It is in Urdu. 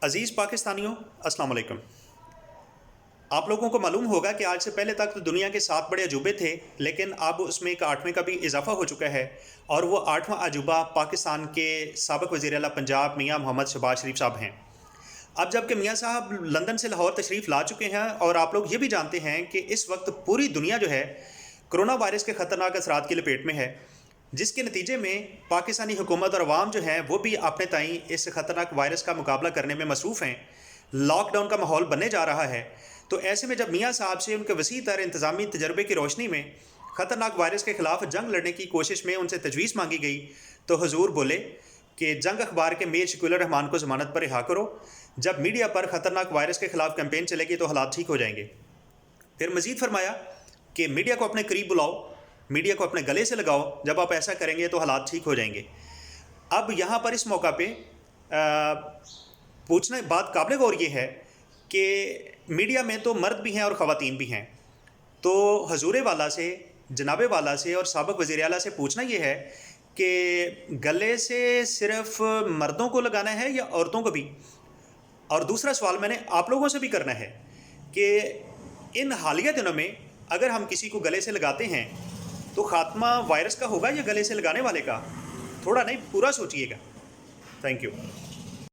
عزیز پاکستانیوں، السلام علیکم۔ آپ لوگوں کو معلوم ہوگا کہ آج سے پہلے تک تو دنیا کے 7 بڑے عجوبے تھے، لیکن اب اس میں ایک 8ویں کا بھی اضافہ ہو چکا ہے، اور وہ 8واں عجوبہ پاکستان کے سابق وزیر اعلیٰ پنجاب میاں محمد شہباز شریف صاحب ہیں۔ اب جب کہ میاں صاحب لندن سے لاہور تشریف لا چکے ہیں، اور آپ لوگ یہ بھی جانتے ہیں کہ اس وقت پوری دنیا جو ہے کرونا وائرس کے خطرناک اثرات کی لپیٹ میں ہے، جس کے نتیجے میں پاکستانی حکومت اور عوام جو ہیں وہ بھی اپنے تئیں اس خطرناک وائرس کا مقابلہ کرنے میں مصروف ہیں۔ لاک ڈاؤن کا ماحول بننے جا رہا ہے، تو ایسے میں جب میاں صاحب سے ان کے وسیع تر انتظامی تجربے کی روشنی میں خطرناک وائرس کے خلاف جنگ لڑنے کی کوشش میں ان سے تجویز مانگی گئی، تو حضور بولے کہ جنگ اخبار کے میر شکیل الرحمان کو ضمانت پر رہا کرو، جب میڈیا پر خطرناک وائرس کے خلاف کیمپین چلے گی تو حالات ٹھیک ہو جائیں گے۔ پھر مزید فرمایا کہ میڈیا کو اپنے قریب بلاؤ، میڈیا کو اپنے گلے سے لگاؤ، جب آپ ایسا کریں گے تو حالات ٹھیک ہو جائیں گے۔ اب یہاں پر اس موقع پہ پوچھنا بات قابل غور یہ ہے کہ میڈیا میں تو مرد بھی ہیں اور خواتین بھی ہیں، تو حضور والا سے، جناب والا سے اور سابق وزیر اعلیٰ سے پوچھنا یہ ہے کہ گلے سے صرف مردوں کو لگانا ہے یا عورتوں کو بھی؟ اور دوسرا سوال میں نے آپ لوگوں سے بھی کرنا ہے کہ ان حالیہ دنوں میں اگر ہم کسی کو گلے سے لگاتے ہیں تو خاتمہ وائرس کا ہوگا یا گلے سے لگانے والے کا؟ تھوڑا نہیں، پورا سوچئے گا۔ Thank you.